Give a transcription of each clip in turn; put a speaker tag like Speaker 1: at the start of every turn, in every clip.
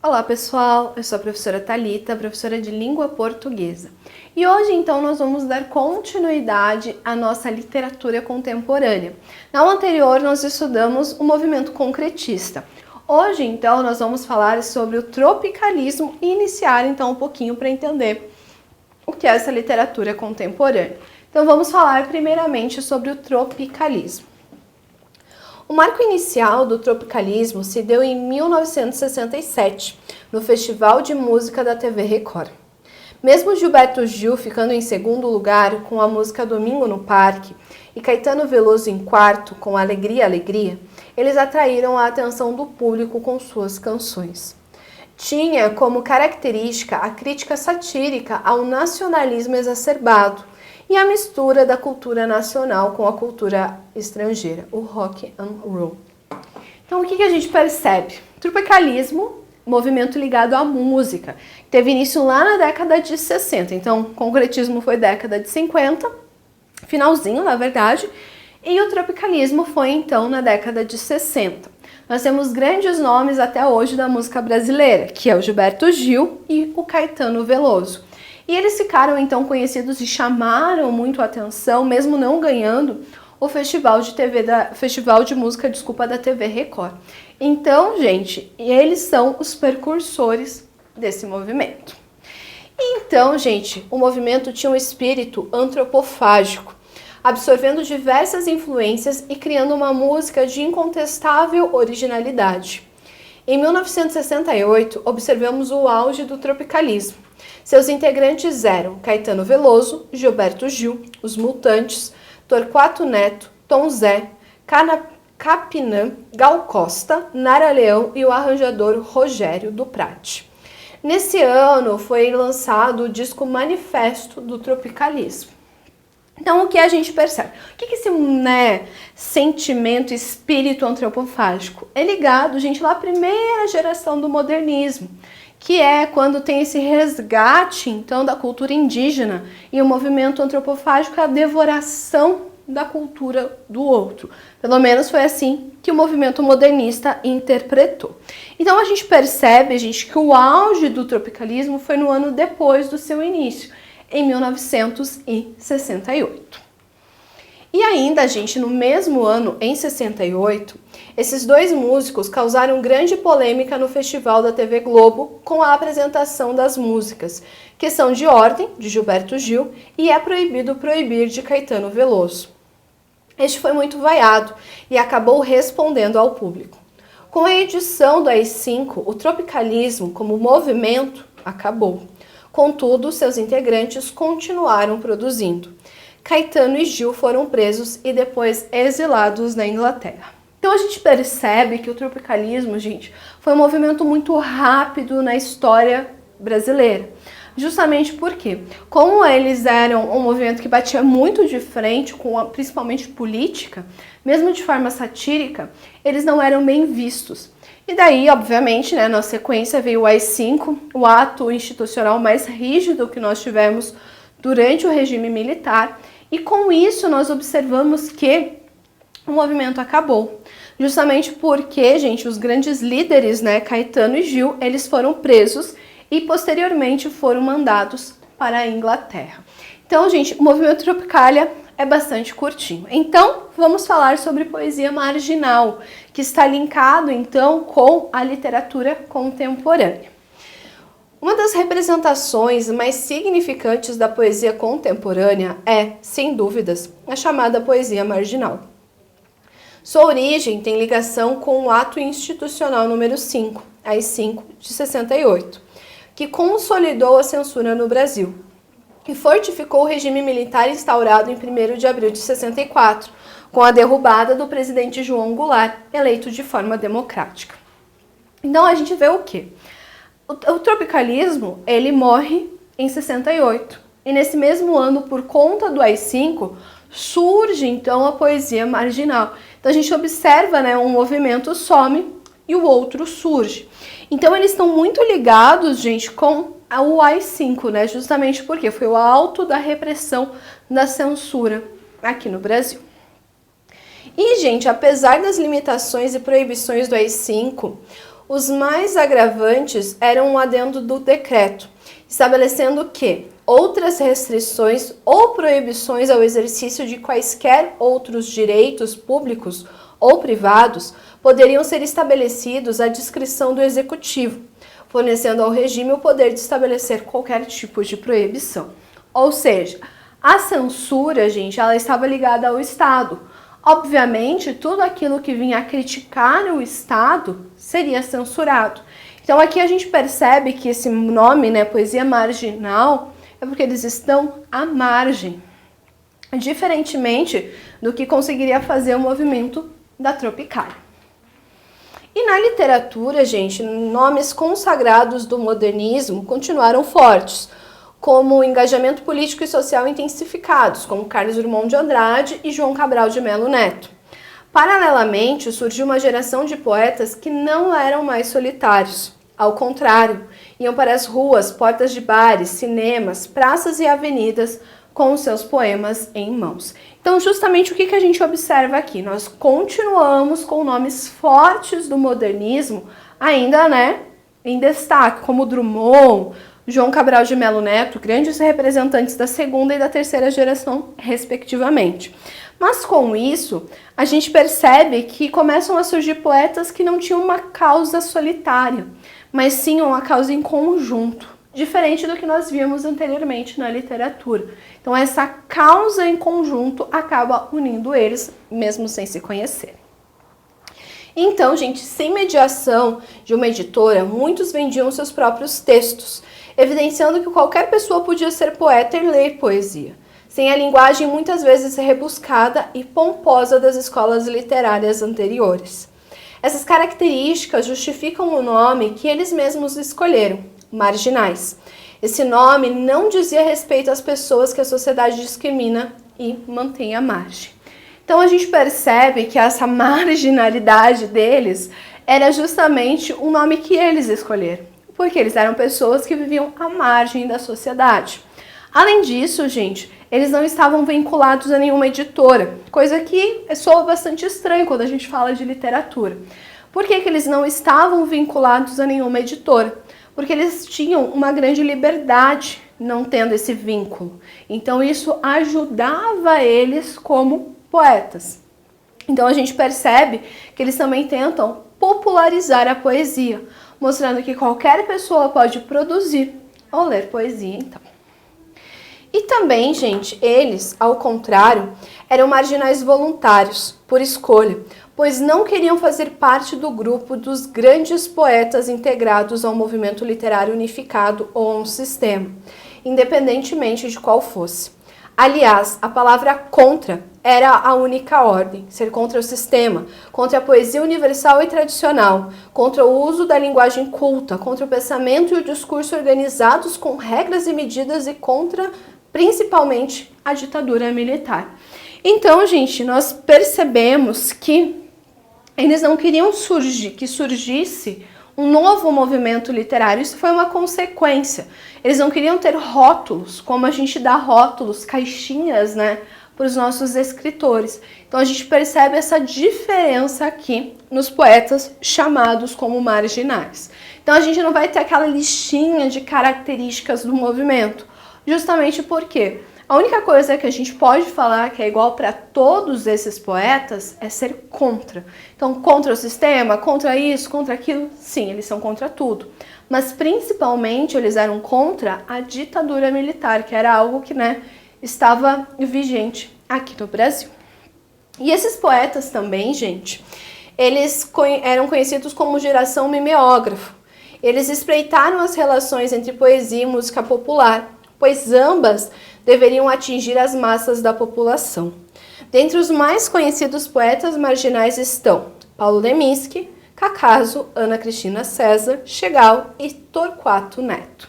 Speaker 1: Olá pessoal, eu sou a professora Thalita, professora de língua portuguesa. E hoje então nós vamos dar continuidade à nossa literatura contemporânea. Na aula anterior nós estudamos o movimento concretista. Hoje então nós vamos falar sobre o tropicalismo e iniciar então um pouquinho para entender o que é essa literatura contemporânea. Então vamos falar primeiramente sobre o tropicalismo. O marco inicial do tropicalismo se deu em 1967, no Festival de Música da TV Record. Mesmo Gilberto Gil ficando em segundo lugar com a música Domingo no Parque e Caetano Veloso em quarto com Alegria, Alegria, eles atraíram a atenção do público com suas canções. Tinha como característica a crítica satírica ao nacionalismo exacerbado e a mistura da cultura nacional com a cultura estrangeira, o rock and roll. Então, o que a gente percebe? Tropicalismo, movimento ligado à música, teve início lá na década de 60. Então, o concretismo foi década de 50, finalzinho, na verdade, e o tropicalismo foi, então, na década de 60. Nós temos grandes nomes até hoje da música brasileira, que é o Gilberto Gil e o Caetano Veloso. E eles ficaram então conhecidos e chamaram muito a atenção, mesmo não ganhando, o Festival de Música da TV Record. Então, gente, eles são os precursores desse movimento. Então, gente, o movimento tinha um espírito antropofágico, absorvendo diversas influências e criando uma música de incontestável originalidade. Em 1968, observamos o auge do tropicalismo. Seus integrantes eram Caetano Veloso, Gilberto Gil, Os Mutantes, Torquato Neto, Tom Zé, Capinã, Gal Costa, Nara Leão e o arranjador Rogério do Prati. Nesse ano foi lançado o disco Manifesto do Tropicalismo. Então, o que a gente percebe? O que é esse sentimento, espírito antropofágico? É ligado, gente, lá à primeira geração do modernismo, que é quando tem esse resgate, então, da cultura indígena e o movimento antropofágico, a devoração da cultura do outro. Pelo menos foi assim que o movimento modernista interpretou. Então, a gente percebe, gente, que o auge do tropicalismo foi no ano depois do seu início, em 1968. E ainda, gente, no mesmo ano, em 68, esses dois músicos causaram grande polêmica no Festival da TV Globo com a apresentação das músicas Questão de Ordem, de Gilberto Gil, e É Proibido Proibir, de Caetano Veloso. Este foi muito vaiado e acabou respondendo ao público. Com a edição do AI-5, o tropicalismo como movimento acabou. Contudo, seus integrantes continuaram produzindo. Caetano e Gil foram presos e depois exilados na Inglaterra. Então a gente percebe que o tropicalismo, gente, foi um movimento muito rápido na história brasileira. Justamente porque, como eles eram um movimento que batia muito de frente com principalmente política, mesmo de forma satírica, eles não eram bem vistos. E daí, obviamente, na sequência veio o AI-5, o ato institucional mais rígido que nós tivemos durante o regime militar, e com isso nós observamos que o movimento acabou. Justamente porque, gente, os grandes líderes, Caetano e Gil, eles foram presos e posteriormente foram mandados para a Inglaterra. Então, gente, o movimento Tropicália é bastante curtinho. Então, vamos falar sobre poesia marginal, que está linkado, então, com a literatura contemporânea. Uma das representações mais significantes da poesia contemporânea é, sem dúvidas, a chamada poesia marginal. Sua origem tem ligação com o Ato Institucional número 5, AI-5, de 68, que consolidou a censura no Brasil e fortificou o regime militar instaurado em 1º de abril de 64, com a derrubada do presidente João Goulart, eleito de forma democrática. Então a gente vê o quê? O tropicalismo, ele morre em 68, e nesse mesmo ano, por conta do AI-5, surge então a poesia marginal. Então a gente observa, um movimento some e o outro surge. Então eles estão muito ligados, gente, com o AI-5, justamente porque foi o alto da repressão da censura aqui no Brasil. E, gente, apesar das limitações e proibições do AI-5, Os mais agravantes eram um adendo do decreto, estabelecendo que outras restrições ou proibições ao exercício de quaisquer outros direitos públicos ou privados poderiam ser estabelecidos à discrição do Executivo, fornecendo ao regime o poder de estabelecer qualquer tipo de proibição. Ou seja, a censura, gente, ela estava ligada ao Estado. Obviamente, tudo aquilo que vinha a criticar o Estado seria censurado. Então aqui a gente percebe que esse nome, né, poesia marginal, é porque eles estão à margem, diferentemente do que conseguiria fazer o movimento da Tropicália. E na literatura, gente, nomes consagrados do modernismo continuaram fortes, como o engajamento político e social intensificados, como Carlos Drummond de Andrade e João Cabral de Melo Neto. Paralelamente, surgiu uma geração de poetas que não eram mais solitários. Ao contrário, iam para as ruas, portas de bares, cinemas, praças e avenidas com os seus poemas em mãos. Então, justamente o que a gente observa aqui? Nós continuamos com nomes fortes do modernismo ainda, né, em destaque, como Drummond, João Cabral de Melo Neto, grandes representantes da segunda e da terceira geração, respectivamente. Mas com isso, a gente percebe que começam a surgir poetas que não tinham uma causa solitária, mas sim uma causa em conjunto, diferente do que nós vimos anteriormente na literatura. Então essa causa em conjunto acaba unindo eles, mesmo sem se conhecerem. Então, gente, sem mediação de uma editora, muitos vendiam seus próprios textos, evidenciando que qualquer pessoa podia ser poeta e ler poesia, sem a linguagem muitas vezes rebuscada e pomposa das escolas literárias anteriores. Essas características justificam o nome que eles mesmos escolheram, marginais. Esse nome não dizia respeito às pessoas que a sociedade discrimina e mantém à margem. Então a gente percebe que essa marginalidade deles era justamente o nome que eles escolheram, porque eles eram pessoas que viviam à margem da sociedade. Além disso, gente, eles não estavam vinculados a nenhuma editora, coisa que soa bastante estranho quando a gente fala de literatura. Por que eles não estavam vinculados a nenhuma editora? Porque eles tinham uma grande liberdade não tendo esse vínculo. Então isso ajudava eles como poetas. Então a gente percebe que eles também tentam popularizar a poesia, mostrando que qualquer pessoa pode produzir ou ler poesia, então. E também, gente, eles, ao contrário, eram marginais voluntários, por escolha, pois não queriam fazer parte do grupo dos grandes poetas integrados ao movimento literário unificado ou a um sistema, independentemente de qual fosse. Aliás, a palavra contra era a única ordem, ser contra o sistema, contra a poesia universal e tradicional, contra o uso da linguagem culta, contra o pensamento e o discurso organizados com regras e medidas e contra, principalmente, a ditadura militar. Então, gente, nós percebemos que eles não queriam que surgisse um novo movimento literário. Isso foi uma consequência. Eles não queriam ter rótulos, como a gente dá rótulos, caixinhas, né, para os nossos escritores. Então a gente percebe essa diferença aqui nos poetas chamados como marginais. Então a gente não vai ter aquela listinha de características do movimento, justamente porque a única coisa que a gente pode falar que é igual para todos esses poetas é ser contra. Então, contra o sistema, contra isso, contra aquilo, sim, eles são contra tudo. Mas, principalmente, eles eram contra a ditadura militar, que era algo que, né, estava vigente aqui no Brasil. E esses poetas também, gente, eles eram conhecidos como geração mimeógrafo. Eles espreitaram as relações entre poesia e música popular, pois ambas deveriam atingir as massas da população. Dentre os mais conhecidos poetas marginais estão Paulo Leminski, Cacaso, Ana Cristina César, Chegal e Torquato Neto.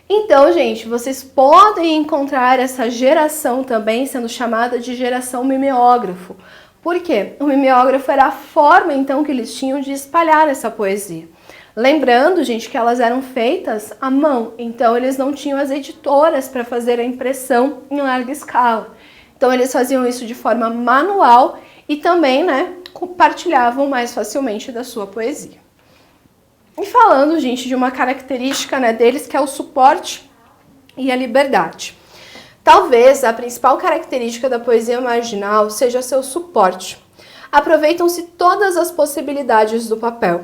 Speaker 1: Então, gente, vocês podem encontrar essa geração também sendo chamada de geração mimeógrafo. Por quê? O mimeógrafo era a forma, então, que eles tinham de espalhar essa poesia. Lembrando, gente, que elas eram feitas à mão, então eles não tinham as editoras para fazer a impressão em larga escala. Então eles faziam isso de forma manual e também, né, compartilhavam mais facilmente da sua poesia. E falando, gente, de uma característica, né, deles, que é o suporte e a liberdade. Talvez a principal característica da poesia marginal seja seu suporte. Aproveitam-se todas as possibilidades do papel.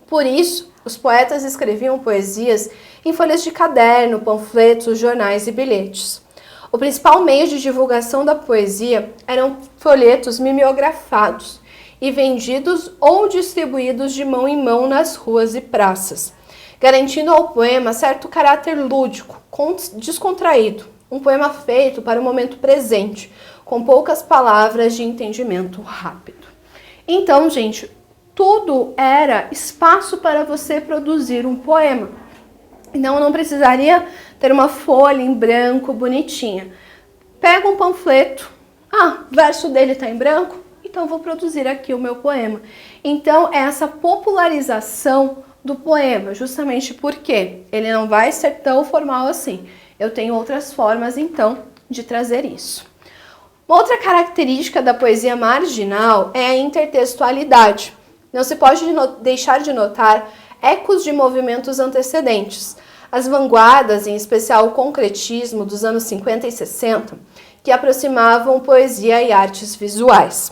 Speaker 1: Por isso, os poetas escreviam poesias em folhas de caderno, panfletos, jornais e bilhetes. O principal meio de divulgação da poesia eram folhetos mimeografados e vendidos ou distribuídos de mão em mão nas ruas e praças, garantindo ao poema certo caráter lúdico, descontraído, um poema feito para o momento presente, com poucas palavras de entendimento rápido. Então, gente, tudo era espaço para você produzir um poema. Então, não precisaria ter uma folha em branco bonitinha. Pega um panfleto, o verso dele está em branco, então vou produzir aqui o meu poema. Então, é essa popularização do poema, justamente porque ele não vai ser tão formal assim. Eu tenho outras formas, então, de trazer isso. Outra característica da poesia marginal é a intertextualidade. Não se pode deixar de notar ecos de movimentos antecedentes. As vanguardas, em especial o concretismo dos anos 50 e 60, que aproximavam poesia e artes visuais.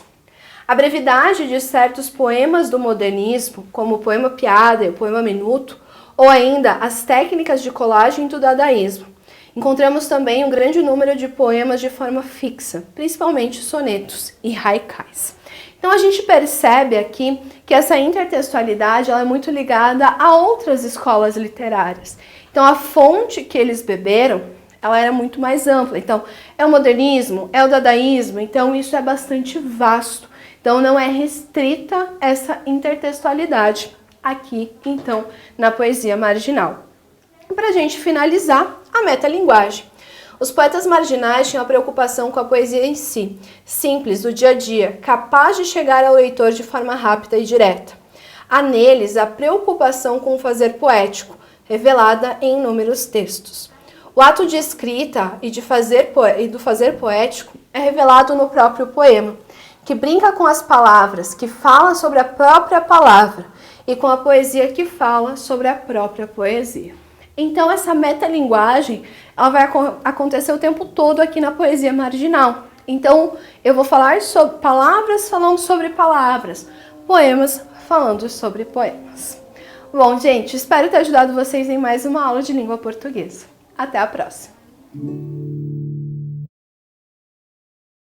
Speaker 1: A brevidade de certos poemas do modernismo, como o poema piada e o poema minuto, ou ainda as técnicas de colagem do dadaísmo. Encontramos também um grande número de poemas de forma fixa, principalmente sonetos e haikais. Então a gente percebe aqui que essa intertextualidade ela é muito ligada a outras escolas literárias. Então a fonte que eles beberam, ela era muito mais ampla. Então é o modernismo, é o dadaísmo, então isso é bastante vasto. Então não é restrita essa intertextualidade aqui, então, na poesia marginal. Para a gente finalizar, a metalinguagem. Os poetas marginais tinham a preocupação com a poesia em si, simples, do dia a dia, capaz de chegar ao leitor de forma rápida e direta. Há neles a preocupação com o fazer poético, revelada em inúmeros textos. O ato de escrita e do fazer poético é revelado no próprio poema, que brinca com as palavras, que fala sobre a própria palavra, e com a poesia que fala sobre a própria poesia. Então essa metalinguagem ela vai acontecer o tempo todo aqui na poesia marginal. Então eu vou falar sobre palavras falando sobre palavras, poemas falando sobre poemas. Bom, gente, espero ter ajudado vocês em mais uma aula de língua portuguesa. Até a próxima!